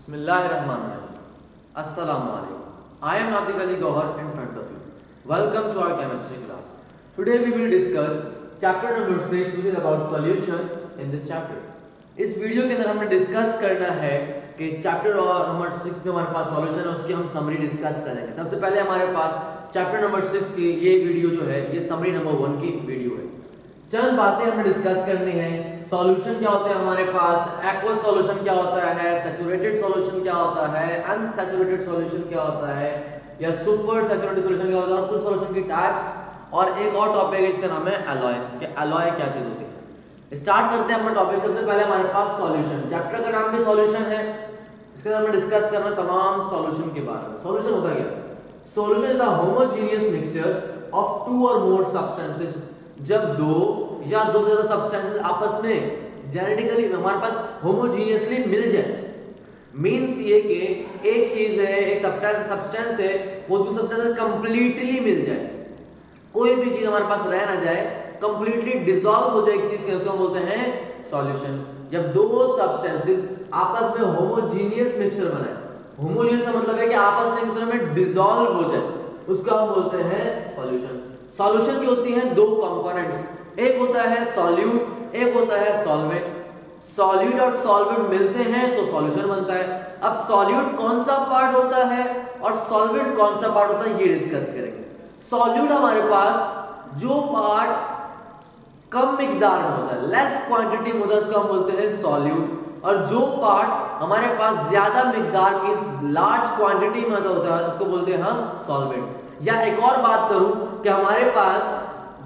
Bismillahirrahmanirrahim. Assalamu alaikum. I am Natik Ali Gauhar in front of you. Welcome to our chemistry class. Today we will discuss chapter number 6 which is about solution in this chapter. इस video के अंदर हमने discuss करना है कि chapter number 6 जो हमारे पास सॉल्यूशन है उसकी हम समरी डिस्कस करेंगे। सबसे पहले हमारे पास चैप्टर नंबर 6 की ये वीडियो जो है ये समरी नंबर 1 की वीडियो है। चंद बातें हमें डिस्कस करनी है। सॉल्यूशन क्या होता है हमारे पास, एक्वस सॉल्यूशन क्या होता है, सैचुरेटेड सॉल्यूशन क्या होता है, अनसैचुरेटेड सॉल्यूशन क्या होता है या सुपर सैचुरेटेड सॉल्यूशन क्या होता है और कुछ सॉल्यूशन की टाइप्स और एक और टॉपिक है जिसका नाम है एलॉय। कि एलॉय क्या चीज होती है। स्टार्ट करते हैं अपना टॉपिक। सबसे पहले हमारे पास सॉल्यूशन, चैप्टर का नाम भी सॉल्यूशन है। इसके अंदर हमें डिस्कस करना तमाम सॉल्यूशन के बारे में। सॉल्यूशन होता क्या? Solution is the homogeneous mixture of two और मोर सब्सटेंसेस। जब दो या दो से ज्यादा सब्सटेंसेस आपस में जेनेटिकली हमारे पास होमोजेनियसली मिल जाए, मींस ये कि एक चीज है, एक सब्सटेंस है, वो दूसरे सब्सटेंस से कंप्लीटली मिल जाए। कोई भी चीज हमारे पास रह ना जाए, कंप्लीटली डिसॉल्व हो जाए एक चीज के, उसको हम बोलते हैं सॉल्यूशन। जब दो सब्सटेंसेस आपस में होमोजेनियस मिक्सचर बनाए, होमोजेनियस का मतलब है कि आपस में एक दूसरे में डिसॉल्व हो जाए, उसको हम बोलते हैं सॉल्यूशन। सॉल्यूशन की होती हैं दो कंपोनेंट्स, एक होता है सॉल्यूट, एक होता है सॉल्वेंट। सॉल्यूट और सॉल्वेंट मिलते हैं तो सॉल्यूशन बनता है। अब सॉल्यूट कौन सा पार्ट होता है और सॉल्वेंट कौन सा पार्ट होता है ये डिस्कस करेंगे। सॉल्यूट हमारे पास जो पार्ट कम मिकदार में होता है, लेस क्वांटिटी में होता है, उसको हम बोलते हैं सॉल्यूट। और जो पार्ट हमारे पास ज्यादा मिकदार मींस लार्ज क्वांटिटी में होता है उसको बोलते हैं हम सॉल्वेंट। या एक और बात करूं कि हमारे पास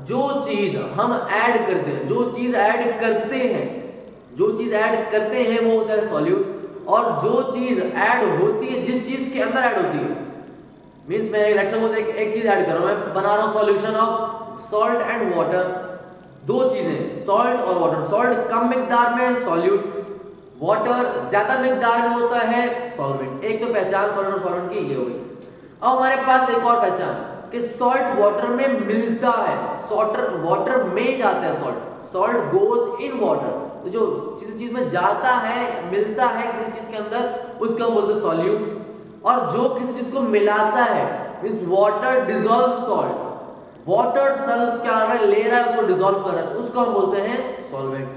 जो चीज हम ऐड करते हैं, जो चीज ऐड करते हैं, जो चीज ऐड करते हैं वो होता है सॉल्यूट। और जो चीज ऐड होती है, जिस चीज के अंदर ऐड होती है, मींस मैं लेट्स सपोज एक चीज ऐड कर रहा हूं, मैं बना रहा हूं solution of salt and water. दो चीजें सॉल्ट और वाटर, सॉल्ट कम मिकदार में सॉल्यूट, वाटर ज्यादा मिकदार में होता है सॉल्वेंट। एक तो पहचान सॉल्ट और सॉल्वेंट की ये हो गई। अब हमारे पास एक और पहचान कि सॉल्ट वाटर में मिलता है, वाटर में जाता है सॉल्ट गोज इन वाटर। तो जो चीज में जाता है, मिलता है किसी चीज के अंदर, उसको हम बोलते हैं सॉल्यूट। और जो किसी चीज को मिलाता है means water dissolve salt, water salt क्या है ले रहा है उसको डिसॉल्व कर रहा है, उसको हम बोलते हैं सॉल्वेंट।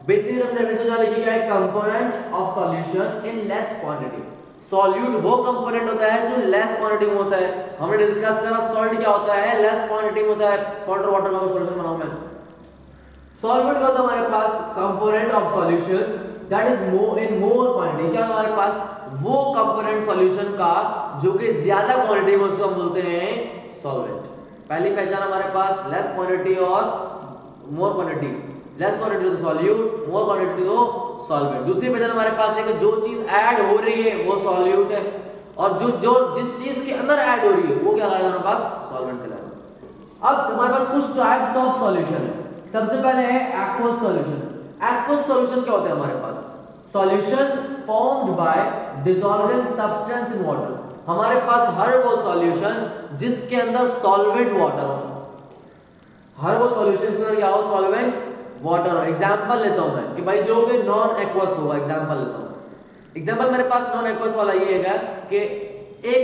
बेसिकली हमने डेफिनेशन क्या लिखी है, component of solution in less quantity. Solute वो कंपोनेंट होता है जो लेस क्वांटिटी में होता है। हमने डिस्कस करा सॉल्ट क्या होता है, लेस क्वांटिटी में होता है। सॉल्ट और वाटर का सॉल्यूशन बनाऊं मैं। सॉल्वेंट का होता है हमारे पास component of solution that is more in more quantity. क्या हमारे पास वो कंपोनेंट सॉल्यूशन का जो कि ज्यादा क्वांटिटी में, उसको हम बोलते हैं सॉल्वेंट। पहली पहचान हमारे पास लेस क्वांटिटी और मोर क्वांटिटी। लेस क्वांटिटी तो सॉल्यूट, मोर क्वांटिटी तो सॉल्वेंट। दूसरी पहचान हमारे पास है कि जो चीज ऐड हो रही है वो सॉल्यूट है और जिस चीज के अंदर ऐड हो रही है वो क्या कहलाएगा हमारे पास, सॉल्वेंट कहलाएगा। अब हमारे पास कुछ टाइप्स ऑफ सॉल्यूशन है। सबसे पहले है एक्वस सॉल्यूशन। एक्वस सॉल्यूशन क्या होता है हमारे पास, solution formed by dissolving substance in water. हमारे पास हर वो सॉल्यूशन जिसके अंदर सॉल्वेंट वाटर हो, हर वो सॉल्यूशन के अंदर क्या हो, सॉल्वेंट वाटर हो। एग्जांपल लेता हूं मैं कि भाई जो कि नॉन एक्वस होगा, एग्जांपल लेता हूं। एग्जांपल मेरे पास नॉन एक्वस वाला ये है कि एक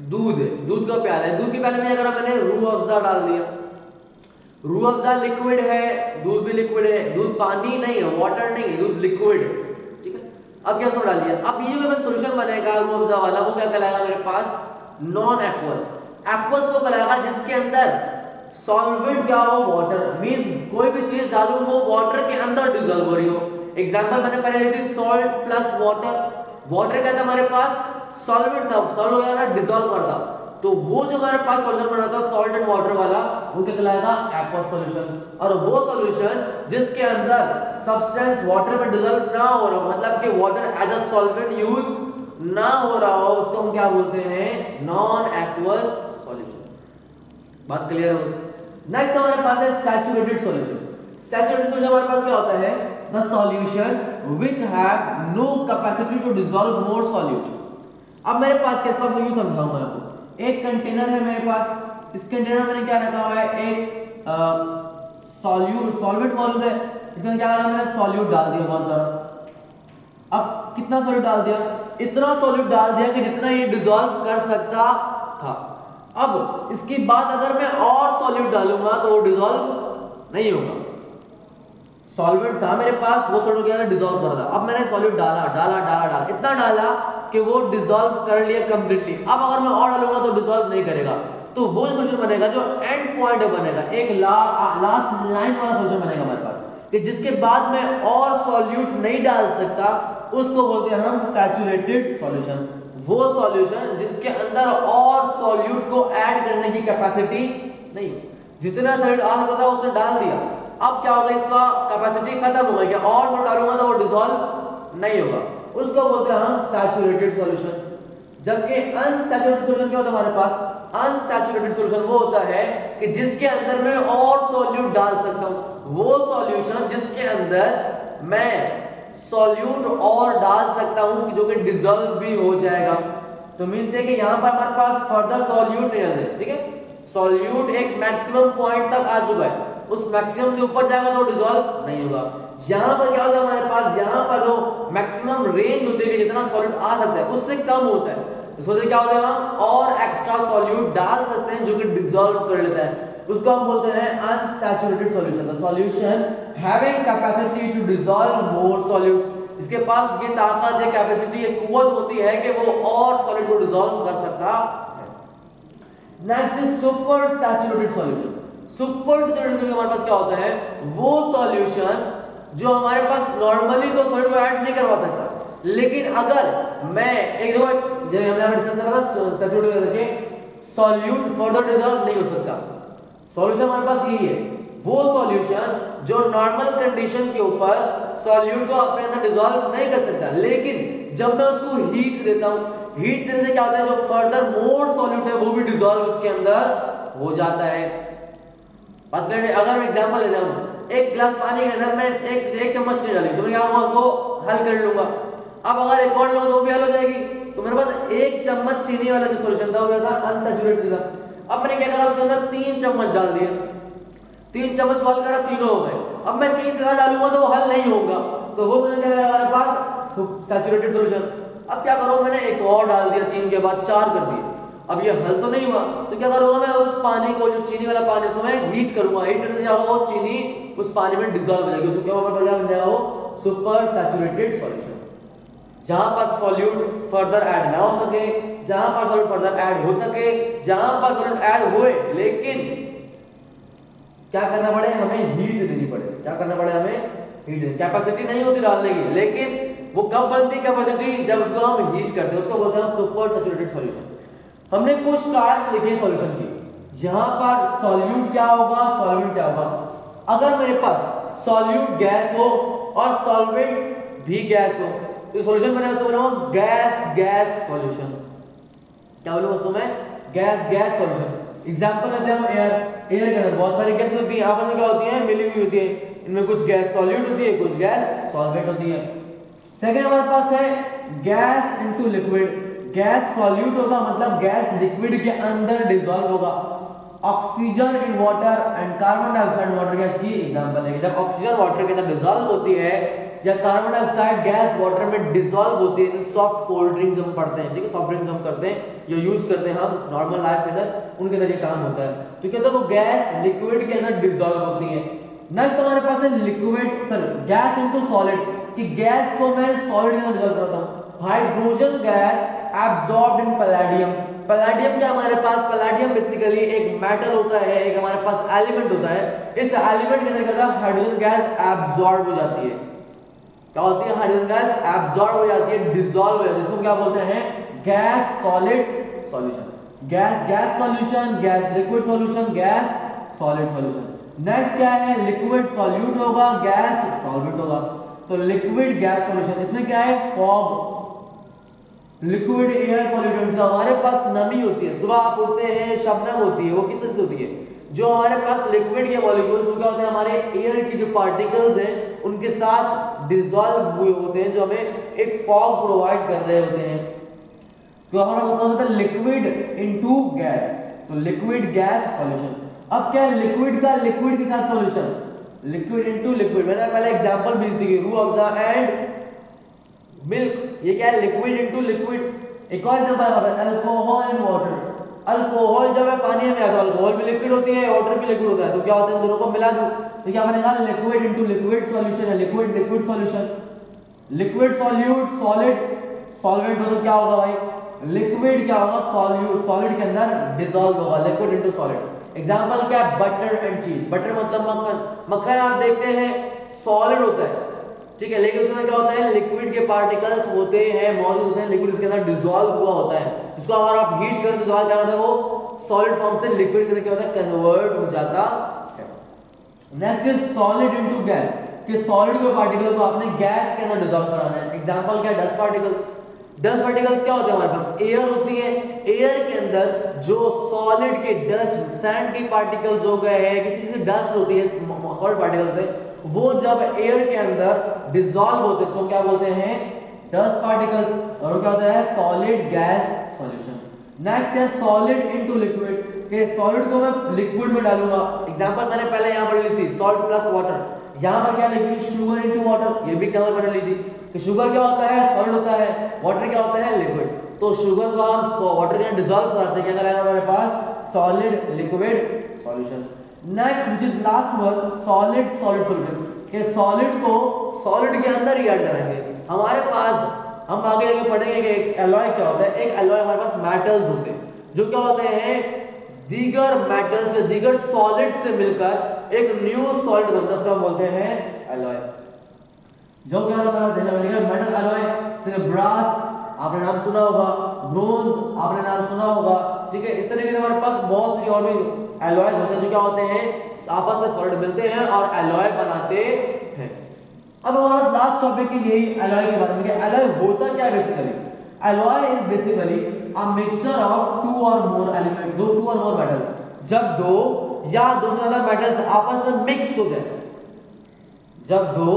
दूध का प्याला है, दूध के प्याले में अगर मैंने रूह अफ़ज़ा डाल दिया, रूह अफ़ज़ा लिक्विड है, दूध भी लिक्विड है, दूध पानी नहीं है, वाटर नहीं है, दूध लिक्विड है, ठीक है। अब क्या उसमें डाल दिया, अब ये जो सॉल्यूशन बनेगा रूह अफ़ज़ा वाला वो क्या कहलाएगा मेरे पास, नॉन एक्वस। एक्वस वो कहलाएगा जिसके अंदर सॉल्वेंट क्या हो, वाटर, मींस कोई भी चीज डालूं वो वाटर के अंदर डिसॉल्व हो रही हो। एग्जांपल मैंने पहले ली थी सॉल्ट प्लस वाटर। वाटर क्या था हमारे पास, सॉल्वेंट था, सॉल्व हो गया डिसॉल्व करता, तो वो जो हमारे पास सॉल्यूशन बना था सॉल्ट एंड वाटर वाला वो क्या कहलाएगा, एक्वस सॉल्यूशन। और वो सॉल्यूशन जिसके अंदर सब्सटेंस वाटर में डिसॉल्व ना हो रहा हो, मतलब कि water as a solvent use ना हो रहा हो, उसको हम क्या बोलते हैं, नॉन एक्वस सॉल्यूशन। बात क्लियर हो? नेक्स्ट हमारे पास है सैचुरेटेड सॉल्यूशन। सैचुरेटेड सॉल्यूशन हमारे पास क्या होता है, the solution which have no capacity to dissolve more solute. अब मेरे पास कैसा यूज समझाऊं मैं आपको। एक कंटेनर है मेरे पास, इस कंटेनर में मैंने क्या रखा हुआ है, एक सॉल्वेंट मौजूद है, इसमें क्या करा मैंने, सॉल्यूट डाल दिया बहुत सारा। अब कितना सॉल्यूट डाल दिया, इतना सॉल्यूट डाल दिया कि जितना ये डिसॉल्व कर सकता था। अब इसके बाद अगर मैं और सॉल्यूट डालूंगा तो वो डिसॉल्व नहीं होगा। सॉल्वेंट था मेरे पास, वो सॉल्यूट क्या डिसॉल्व कर रहा था। अब मैंने सॉल्यूट डाला डाला डाला डाला, इतना डाला कि वो डिसॉल्व कर लिया कंप्लीटली। अब अगर मैं और डालूंगा तो डिसॉल्व नहीं करेगा। तो वो सॉल्यूशन बनेगा जो एंड पॉइंट बनेगा, एक लास्ट लाइन वाला सॉल्यूशन बनेगा हमारे पास, कि जिसके बाद में और सॉल्यूट नहीं डाल सकता, उसको बोलते हैं हम सैचुरेटेड सॉल्यूशन। वो सॉल्यूशन जिसके अंदर और सॉल्यूट को ऐड करने की कैपेसिटी नहीं, जितना सॉल्यूट आ सकता था उसने डाल दिया। अब क्या होगा, इसका कैपेसिटी खत्म हो गई, और मैं डालूंगा तो वो डिसॉल्व नहीं होगा, उसको बोलते हैं हम सैचुरेटेड सॉल्यूशन। जबकि अनसैचुरेटेड सॉल्यूशन क्या होता है हमारे पास, अनसैचुरेटेड सॉल्यूशन वो होता है कि जिसके अंदर मैं और सॉल्यूट डाल सकता हूं। वो सॉल्यूशन जिसके अंदर मैं सॉल्यूट और डाल सकता हूं कि जो कि डिसॉल्व भी हो जाएगा। तो मींस है कि यहां पर हमारे पास फर्दर सॉल्यूट नहीं है, ठीक है, सॉल्यूट एक मैक्सिमम पॉइंट तक आ चुका है, उस मैक्सिमम से ऊपर जाएगा तो डिसॉल्व नहीं होगा। यहां पर क्या होता है हमारे पास, यहां पर जो मैक्सिमम रेंज होती है जितना सॉल्यूट आ सकता है उससे कम होता है, इस वजह से क्या होता है हम और एक्स्ट्रा सॉल्यूट डाल सकते हैं जो कि डिसॉल्व कर लेता है, उसको हम बोलते हैं unsaturated solution. The solution having capacity to dissolve more solute, इसके पास ये ताकत है, कैपेसिटी, ये कुव्वत होती है कि वो और सॉल्यूट को डिसॉल्व कर सकता है। Next is super saturated solution. Super saturated solution हमारे पास क्या होता है, वो सॉल्यूशन जो हमारे पास नॉर्मली तो सॉल्यूट को ऐड नहीं करवा सकता, लेकिन अगर मैं एक देखो जो हमने यहां डिस्कस करा था सैचुरेटेड करके सॉल्यूट फर्दर डिसॉल्व नहीं हो सकता, सॉल्यूशन हमारे पास यही है, वो सॉल्यूशन जो नॉर्मल कंडीशन के ऊपर सॉल्यूट को अपने अंदर डिसॉल्व नहीं कर सकता, लेकिन जब मैं उसको हीट देता हूं, हीट देने से क्या होता है, जो फर्दर मोर सॉल्यूट है वो भी डिसॉल्व उसके अंदर हो जाता है। अगर मैं एग्जांपल लेता हूं, एक गिलास पानी के अंदर मैं एक चम्मच चीनी डाली तो मैं क्या करूंगा, उसको हल कर लूंगा। अब अगर एक और लूंगा तो भी हल हो जाएगी, तो मेरे पास एक चम्मच चीनी वाला जो सॉल्यूशन था वो क्या था, अनसैचुरेटेड था। अब मैंने क्या करा, उसके अंदर 3 चम्मच डाल दिए, 3 चम्मच को हल करा, तीनों हो गए। अब मैं 3 से ज्यादा डालूंगा तो वो हल नहीं होगा, तो वो हमारे पास सैचुरेटेड सॉल्यूशन। अब क्या करो, मैंने एक और डाल दिया, 3 के बाद 4 कर दिए, अब ये हल तो नहीं हुआ, तो क्या करूंगा मैं, उस पानी को, जो चीनी वाला पानी, उसको मैं हीट करूंगा, हीट करने से क्या होगा, वो चीनी उस पानी में डिसॉल्व हो जाएगी, उसको क्या बन जाएगा, वो सुपर सैचुरेटेड सॉल्यूशन। जहां पर सॉल्यूट फर्दर ऐड ना हो सके, जहां पर सॉल्यूट फर्दर ऐड हो सके, जहां पर सॉल्यूट ऐड हुए लेकिन क्या करना पड़े, हमें हीट देनी पड़े। क्या करना पड़े, हमें हीट। कैपेसिटी नहीं होती डालने की, लेकिन वो कब बनती कैपेसिटी, जब उसको हम हीट करते हैं, उसको बोलते हैं सुपर सैचुरेटेड सॉल्यूशन। हमने कुछ टाइप्स लिखे सॉल्यूशन की, यहां पर सॉल्यूट क्या होगा, सॉल्वेंट क्या होगा। अगर मेरे पास सॉल्यूट गैस हो और सॉल्वेंट भी गैस हो तो सॉल्यूशन बनेगा, उसको बोलूंगा गैस गैस सॉल्यूशन। क्या बोलूंगा उसको मैं, गैस गैस सॉल्यूशन। एग्जांपल लेते हैं हम एयर, एयर के अंदर बहुत सारी गैस होती है, आपस में क्या होती है, मिली हुई होती है, इनमें कुछ गैस सॉल्यूट होती है, कुछ गैस सॉल्वेंट होती है। सेकंड हमारे पास है gas into liquid, gas solute होगा, मतलब गैस लिक्विड के अंदर डिसॉल्व होगा। Oxygen in water and carbon dioxide water gas की एग्जांपल है, जब ऑक्सीजन वाटर के अंदर डिसॉल्व होती है या कार्बन डाइऑक्साइड गैस वाटर में डिसॉल्व होती है, सॉफ्ट कोल्ड ड्रिंक्स हम पढ़ते हैं, ठीक है, सॉफ्ट ड्रिंक्स हम करते हैं, जो यूज करते हैं हम नॉर्मल लाइफ के अंदर, उनके अंदर ये काम होता है, तो क्या होता है, वो गैस लिक्विड के अंदर डिसॉल्व होती है। नेक्स्ट हमारे पास है liquid, sorry gas into solid, कि गैस को मैं सॉलिड के अंदर डिसॉल्व करता हूं। हाइड्रोजन गैस एब्सॉर्ब्ड इन पैलेडियम, पैलेडियम क्या हमारे पास, पैलेडियम बेसिकली एक मेटल होता है, एक हमारे पास एलिमेंट होता है, इस एलिमेंट के अंदर क्या होता है, हाइड्रोजन गैस एब्सॉर्ब हो जाती है। क्या होती है, हाइड्रोजन गैस एब्सॉर्ब हो जाती है, डिसॉल्व हो जाती है, इसको क्या बोलते हैं, gas solid solution. Gas gas solution, gas liquid solution, gas solid solution. Next क्या है, लिक्विड सॉल्यूट होगा, गैस सॉल्वेंट होगा। तो लिक्विड गैस सॉल्यूशन, इसमें क्या है, फॉग, लिक्विड एयर पॉल्यूटेंट्स, हमारे पास नमी होती है, सुबह आप उठते हैं शबनम होती है, वो किस से होती है, जो हमारे पास लिक्विड के मॉलिक्यूल्स क्या होते हैं, हमारे एयर की जो पार्टिकल्स हैं उनके साथ डिसॉल्व हुए होते हैं, जो हमें एक फॉग प्रोवाइड कर रहे होते हैं, तो हमारा मतलब होता है लिक्विड इनटू गैस, तो लिक्विड गैस सॉल्यूशन। अब क्या है, लिक्विड का लिक्विड के साथ सॉल्यूशन, लिक्विड इनटू लिक्विड, मैंने पहले एग्जांपल भी दी थी, रूह अफ़ज़ा एंड मिल्क, ये क्या है, लिक्विड इनटू लिक्विड। एक और एग्जांपल है अल्कोहल एंड वाटर। अल्कोहल जब है पानी में आता है, अल्कोहल भी लिक्विड होती है, वाटर भी लिक्विड होता है, तो क्या होता है, दोनों को मिला दूं तो क्या बनेगा, लिक्विड इनटू लिक्विड सॉल्यूशन है, liquid liquid solution. Liquid solute solid solvent हो तो क्या होगा भाई, लिक्विड क्या होगा, सॉल्यूट सॉलिड के अंदर डिसॉल्व होगा, लिक्विड इनटू सॉलिड। एग्जांपल क्या है, बटर एंड चीज। बटर मतलब मक्खन, मक्खन आप देखते हैं सॉलिड होता है, ठीक है, लेकिन उसके अंदर क्या होता है, लिक्विड के पार्टिकल्स होते हैं, मौजूद होते हैं, लिक्विड इसके अंदर डिसॉल्व हुआ होता है, जिसको अगर आप हीट करें तो क्या होता है, वो सॉलिड फॉर्म से लिक्विड के अंदर क्या होता है, कन्वर्ट हो जाता है। Next is solid into gas, कि सॉलिड के पार्टिकल को आपने गैस के अंदर डिसॉल्व कराना है। एग्जांपल क्या है, डस्ट पार्टिकल्स। डस्ट पार्टिकल्स क्या होते हैं, हमारे पास एयर होती है, एयर के अंदर जो सॉलिड के डस्ट सैंड के पार्टिकल्स हो गए हैं, किसी चीज की डस्ट होती है सॉलिड पार्टिकल्स से, वो जब एयर के अंदर डिसॉल्व होते हैं तो क्या बोलते हैं, डस्ट पार्टिकल्स, और वो क्या होता है, सॉलिड गैस सॉल्यूशन। नेक्स्ट है सॉलिड इनटू लिक्विड, के सॉलिड को मैं लिक्विड में डालूंगा। एग्जांपल मैंने पहले यहां पर ली थी, सॉल्ट प्लस वाटर। यहां पर क्या लिखी, शुगर इनटू वाटर, ये भी एग्जांपल मैंने ली थी कि शुगर क्या होता है, सॉलिड होता है, वाटर क्या होता है, लिक्विड। तो शुगर को हम वाटर के अंदर डिसॉल्व कराते हैं, क्या कराएंगे हमारे पास, solid liquid solution. Next which is last one, solid solid solution, के सॉलिड को सॉलिड के अंदर ही ऐड करेंगे। हमारे पास हम आगे आगे पढ़ेंगे कि एक एलॉय क्या होता है। एक एलॉय हमारे पास मेटल्स होते हैं जो क्या होते हैं, दीगर मेटल से, दीगर सॉलिड से मिलकर एक न्यू सॉलिड बनता है, उसको हम बोलते हैं एलॉय। जो क्या होता है, मेटल एलॉय, जैसे ब्रास आपने नाम सुना होगा, ब्रोंज आपने नाम सुना होगा, ठीक है। इस तरीके से हमारे पास बहुत सी और भी एलॉय होते हैं जो क्या होते हैं, आपस में सॉलिड मिलते हैं और एलॉय बनाते हैं। अब हमारा लास्ट टॉपिक है यही एलॉय के बारे में, कि एलॉय होता क्या है basically. Alloy is basically a mixture of two और मोर एलिमेंट, टू और मोर मेटल्स। जब दो या दो से ज्यादा मेटल्स आपस में मिक्स हो जाए, जब दो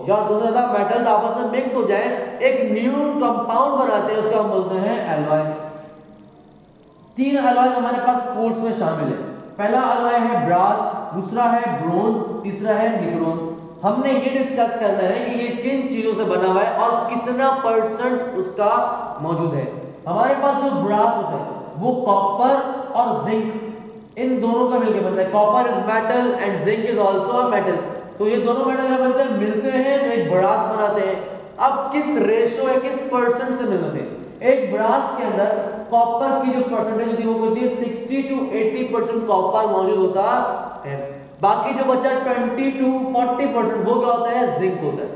या दो से ज्यादा मेटल्स आपस में मिक्स हो जाए, एक न्यू कंपाउंड बनाते हैं, उसको हम बोलते हैं एलॉय। तीन एलॉय हमारे पास कोर्स में शामिल है। पहला एलॉय है ब्रास, दूसरा है ब्रोंज, तीसरा है निक्रोम। हमने ये डिस्कस करना है कि ये किन चीजों से बना हुआ है और कितना परसेंट उसका मौजूद है। हमारे पास जो ब्रास होता है वो कॉपर और जिंक इन दोनों का मिलकर बनता है। Copper is metal and zinc is also a metal, तो ये दोनों मेटल मिलते हैं तो एक ब्रास बनाते हैं। अब किस रेशो है, किस परसेंट से मिलते हैं, एक ब्रास के अंदर कॉपर की जो परसेंटेज होती है वो होती है 60 to 80% कॉपर मौजूद होता है, बाकी जो बचा 20 to 40% वो क्या होता है, जिंक होता है।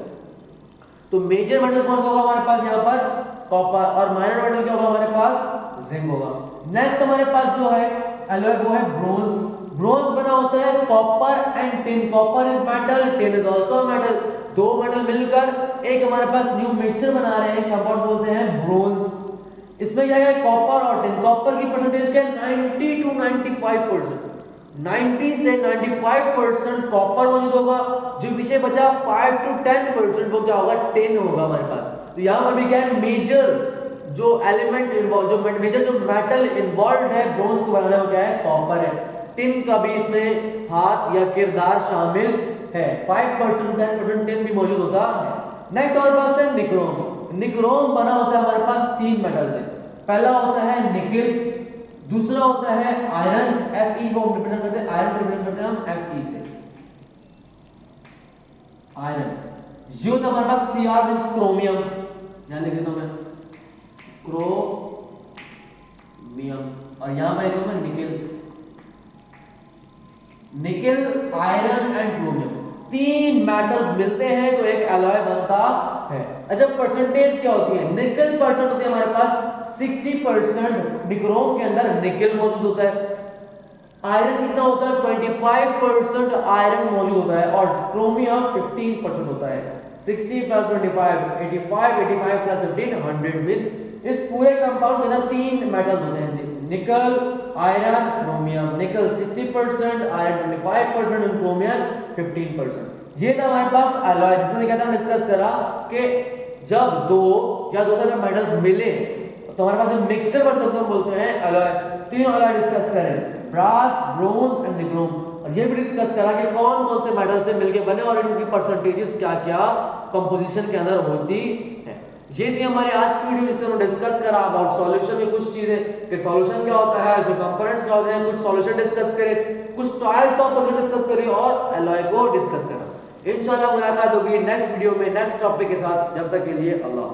तो मेजर मेटल कौन सा होगा हमारे पास यहाँ पर, कॉपर, और माइनर मेटल क्या होगा हमारे पास, जिंक होगा। नेक्स्ट हमारे पास जो है एलॉय वो है ब्रोंज। ब्रोंज बना होता है copper and tin, copper is metal, tin is also metal, दो मेटल मिलकर एक हमारे पास न्यू मिक्सचर बना रहे हैं, कंपाउंड बोलते हैं ब्रोंज। इसमें क्या है, कॉपर और टिन, कॉपर की परसेंटेज क्या है 90 to 95%, 90 से 95% कॉपर मौजूद होगा, जो पीछे बचा 5 to 10% वो क्या होगा, टिन होगा हमारे पास। तो यहाँ पर भी क्या है, मेजर जो एलिमेंट इन्वॉल्व, जो मेजर जो मेटल इन्वॉल्व है ब्रोंज को बनाने में क्या है, कॉपर है। टिन का भी इसमें हाथ या किरदार शामिल है, 5% 10% टिन भी मौजूद होता है। नेक्स्ट हमारे पास है निक्रोम। निक्रोम बना होता है हमारे पास तीन मेटल से। पहला होता है निकिल, दूसरा होता है आयरन, Fe को हम रिप्रेजेंट करते हैं, आयरन रिप्रेजेंट करते हैं हम Fe से, आयरन। ये होता है हमारे पास Cr मींस क्रोमियम, यहां लिख देता हूं मैं क्रोमियम, और यहां पर लिखूंगा मैं nickel. Nickel, iron and chromium, तीन मेटल्स मिलते हैं तो एक एलॉय बनता है। अच्छा परसेंटेज क्या होती है, निकल परसेंट होती है हमारे पास 60%, निक्रोम के अंदर निकल मौजूद होता है। आयरन कितना होता है, 25% आयरन मौजूद होता है, और क्रोमियम 15% होता है। 60 plus 25, 85 plus 15, 100 मींस इस पूरे कंपाउंड के अंदर तीन मेटल्स होते हैं, निकल, आयरन, क्रोमियम। निकल 60%, आयरन 25% और क्रोमियम 15%। ये था हमारे पास एलॉय, जिसमें क्या था डिस्कस करा कि जब दो या दो से ज्यादा मेटल्स मिले तो हमारे पास जो मिक्सचर बनता है उसको हम बोलते हैं एलॉय। तीन एलॉय डिस्कस करें, ब्रास, ब्रोंज एंड निक्रोम, और ये भी डिस्कस करा कि कौन कौन से मेटल से मिलके बने और इनकी परसेंटेजेस क्या क्या कंपोजिशन के अंदर होती है। ये थी हमारी आज की वीडियो जिसमें हमने डिस्कस करा अबाउट सॉल्यूशन में कुछ चीजें कि सॉल्यूशन क्या होता है, जो कंपोनेंट्स क्या होते हैं, कुछ सॉल्यूशन डिस्कस करे, कुछ टाइप्स ऑफ सॉल्यूशन डिस्कस करी और एलॉय को डिस्कस करा। इंशाल्लाह मुलाकात होगी नेक्स्ट वीडियो में नेक्स्ट टॉपिक के साथ। जब तक के लिए अल्लाह।